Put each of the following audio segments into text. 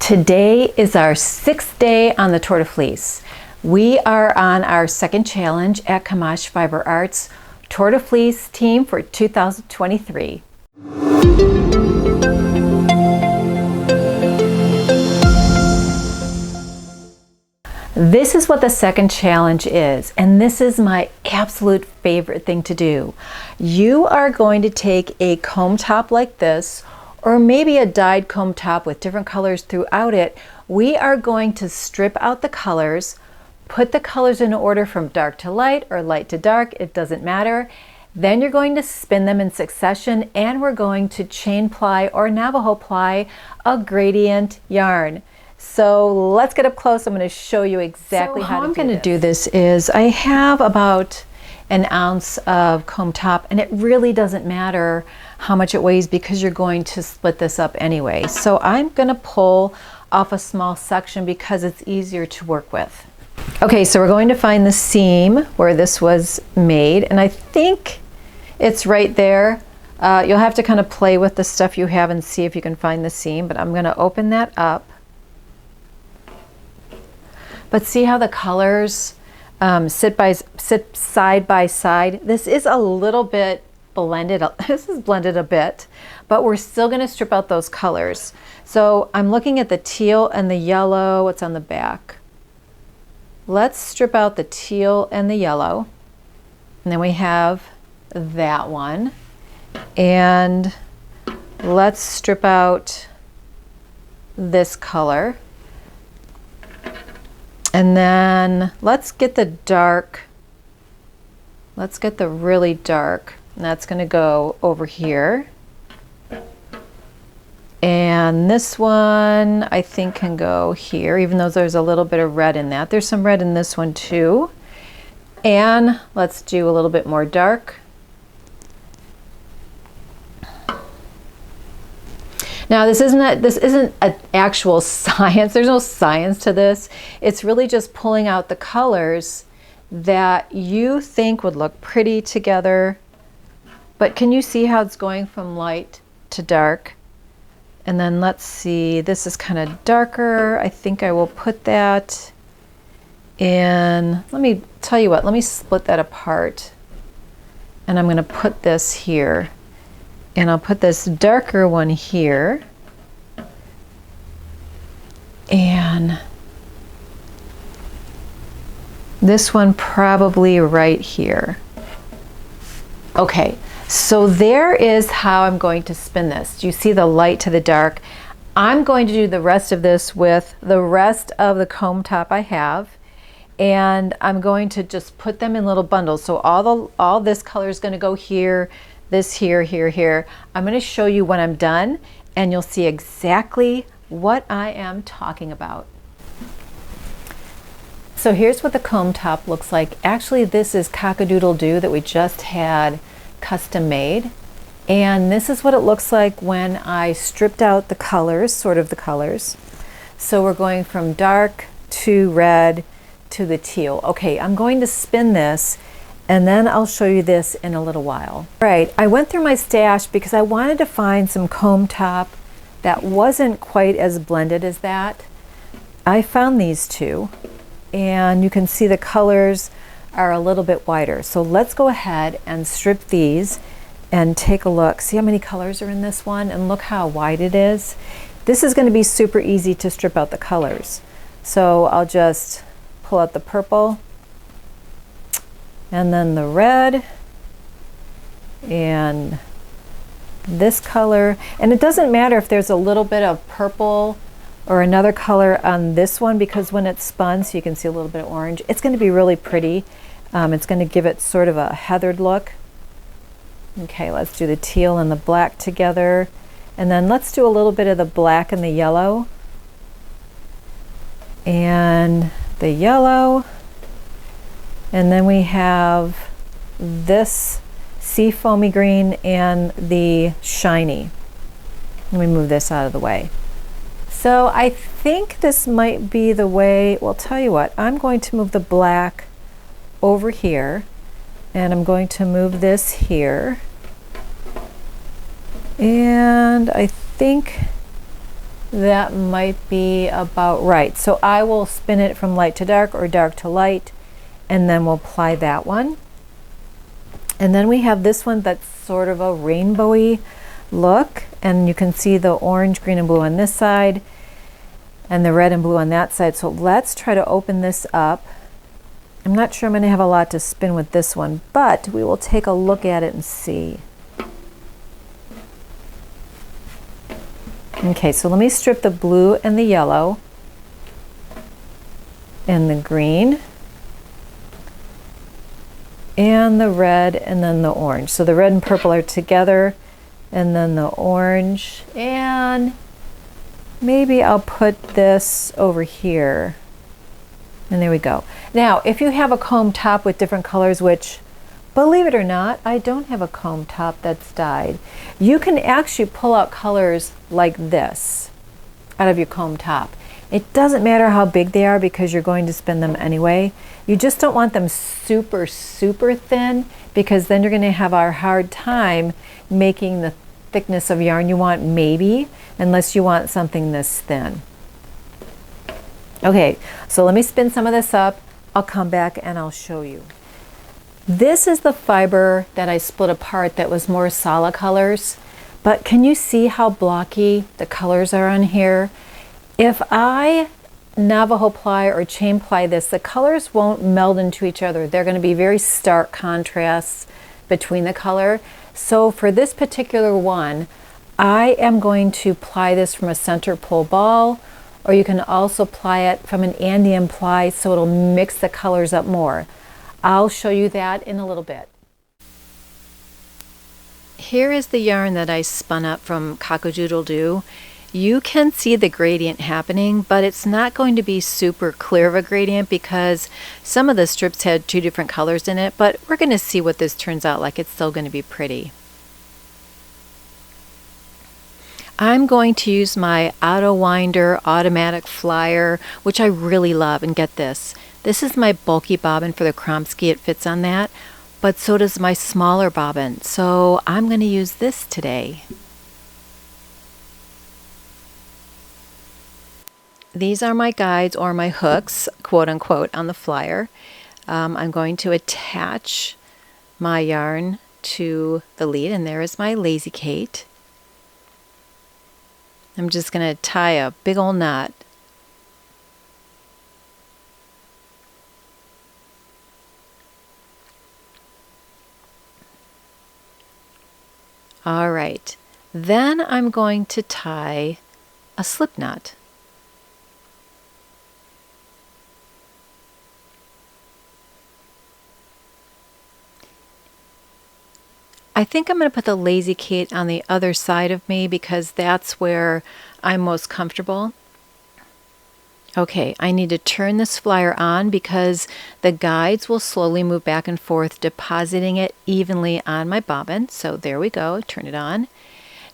Today is our 6th day on the Tour de Fleece. We are on our second challenge at Camaj Fiber Arts Tour de Fleece team for 2023. This is what the second challenge is, and this is my absolute favorite thing to do. You are going to take a comb top like this, or maybe a dyed comb top with different colors throughout it. We are going to strip out the colors, put the colors in order from dark to light or light to dark, it doesn't matter. Then you're going to spin them in succession, and we're going to chain ply or Navajo ply a gradient yarn. So let's get up close. I'm going to show you exactly how I'm going to do this. Is I have about an ounce of comb top, and it really doesn't matter how much it weighs because you're going to split this up anyway. So I'm going to pull off a small section because it's easier to work with. Okay, so we're going to find the seam where this was made, and I think it's right there. You'll have to kind of play with the stuff you have and see if you can find the seam, but I'm going to open that up. But see how the colors sit side by side? This is a little bit blended. This is blended a bit, but we're still going to strip out those colors. So I'm looking at the teal and the yellow. What's on the back? Let's strip out the teal and the yellow. And then we have that one. And let's strip out this color. And then let's get the dark. Let's get the really dark. And that's going to go over here. And this one I think can go here, even though there's a little bit of red in that. There's some red in this one too. And let's do a little bit more dark. Now this isn't an actual science. There's no science to this. It's really just pulling out the colors that you think would look pretty together. But can you see how it's going from light to dark? And then let's see, this is kind of darker. I think I will put that in. Let me tell you what, let me split that apart. And I'm going to put this here. And I'll put this darker one here. And this one probably right here. Okay, so there is how I'm going to spin this. Do you see the light to the dark? I'm going to do the rest of this with the rest of the comb top I have. And I'm going to just put them in little bundles. So all this color is going to go here. This here, here, here. I'm going to show you when I'm done, and you'll see exactly what I am talking about. So here's what the comb top looks like. Actually, this is cock-a-doodle-doo that we just had custom made. And this is what it looks like when I stripped out the colors, sort of the colors. So we're going from dark to red to the teal. Okay, I'm going to spin this, and then I'll show you this in a little while. All right, I went through my stash because I wanted to find some comb top that wasn't quite as blended as that. I found these two, and you can see the colors are a little bit whiter. So let's go ahead and strip these and take a look. See how many colors are in this one, and look how wide it is. This is going to be super easy to strip out the colors. So I'll just pull out the purple, and then the red, and this color. And it doesn't matter if there's a little bit of purple or another color on this one, because when it's spun, so you can see a little bit of orange, it's going to be really pretty. It's going to give it sort of a heathered look. Okay, let's do the teal and the black together. And then let's do a little bit of the black and the yellow. And the yellow. And then we have this sea foamy green and the shiny. Let me move this out of the way. So I think this might be the way. Well, tell you what, I'm going to move the black over here, and I'm going to move this here. And I think that might be about right. So I will spin it from light to dark or dark to light, and then we'll apply that one. And then we have this one that's sort of a rainbowy look, and you can see the orange, green, and blue on this side, and the red and blue on that side. So let's try to open this up. I'm not sure I'm going to have a lot to spin with this one, but we will take a look at it and see. Okay, so let me strip the blue and the yellow and the green and the red and then the orange. So the red and purple are together, and then the orange, and maybe I'll put this over here. And there we go. Now, if you have a comb top with different colors, which, believe it or not, I don't have a comb top that's dyed, you can actually pull out colors like this out of your comb top. It doesn't matter how big they are because you're going to spin them anyway. You just don't want them super, super thin, because then you're going to have a hard time making the thickness of yarn you want, maybe, unless you want something this thin. Okay, so let me spin some of this up. I'll come back and I'll show you. This is the fiber that I split apart that was more solid colors, but can you see how blocky the colors are on here? If I Navajo ply or chain ply this, the colors won't meld into each other. They're going to be very stark contrasts between the color. So for this particular one, I am going to ply this from a center pull ball, or you can also ply it from an Andean ply so it'll mix the colors up more. I'll show you that in a little bit. Here is the yarn that I spun up from Cock-a-Doodle-Doo. You can see the gradient happening, but it's not going to be super clear of a gradient because some of the strips had two different colors in it, but we're going to see what this turns out like. It's still going to be pretty. I'm going to use my Auto Winder automatic flyer, which I really love, and get this. This is my bulky bobbin for the Kromsky. It fits on that, but so does my smaller bobbin. So I'm going to use this today. These are my guides or my hooks, quote unquote, on the flyer. I'm going to attach my yarn to the lead, and there is my Lazy Kate. I'm just going to tie a big old knot. All right, then I'm going to tie a slip knot. I think I'm going to put the Lazy Kate on the other side of me because that's where I'm most comfortable. Okay, I need to turn this flyer on because the guides will slowly move back and forth, depositing it evenly on my bobbin. So there we go, turn it on.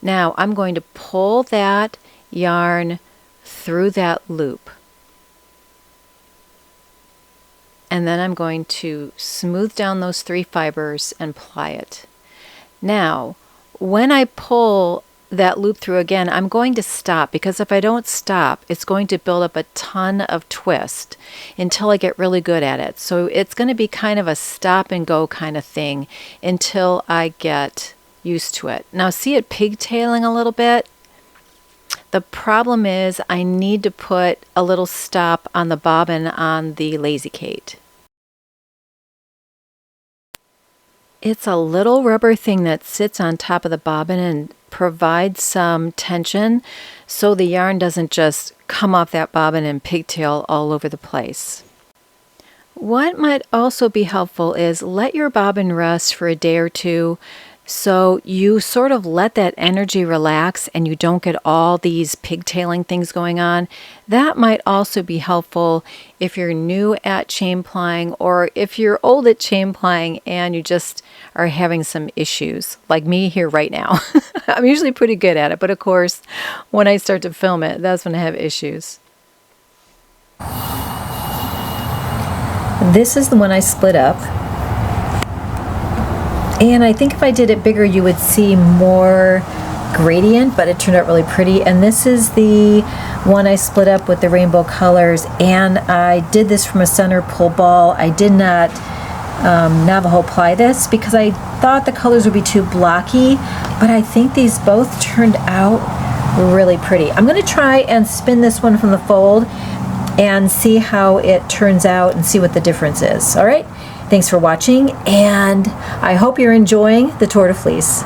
Now I'm going to pull that yarn through that loop. And then I'm going to smooth down those 3 fibers and ply it. Now, when I pull that loop through again, I'm going to stop because if I don't stop, it's going to build up a ton of twist until I get really good at it. So it's going to be kind of a stop and go kind of thing until I get used to it. Now see it pigtailing a little bit? The problem is I need to put a little stop on the bobbin on the Lazy Kate. It's a little rubber thing that sits on top of the bobbin and provides some tension so the yarn doesn't just come off that bobbin and pigtail all over the place. What might also be helpful is let your bobbin rest for a day or two so you sort of let that energy relax and you don't get all these pigtailing things going on. That might also be helpful if you're new at chain plying or if you're old at chain plying and you just are having some issues like me here right now. I'm usually pretty good at it, but of course when I start to film it, that's when I have issues. This is the one I split up. And I think if I did it bigger, you would see more gradient, but it turned out really pretty. And this is the one I split up with the rainbow colors, and I did this from a center pull ball. I did not Navajo ply this because I thought the colors would be too blocky, but I think these both turned out really pretty. I'm going to try and spin this one from the fold and see how it turns out and see what the difference is. All right, thanks for watching, and I hope you're enjoying the Tour de Fleece.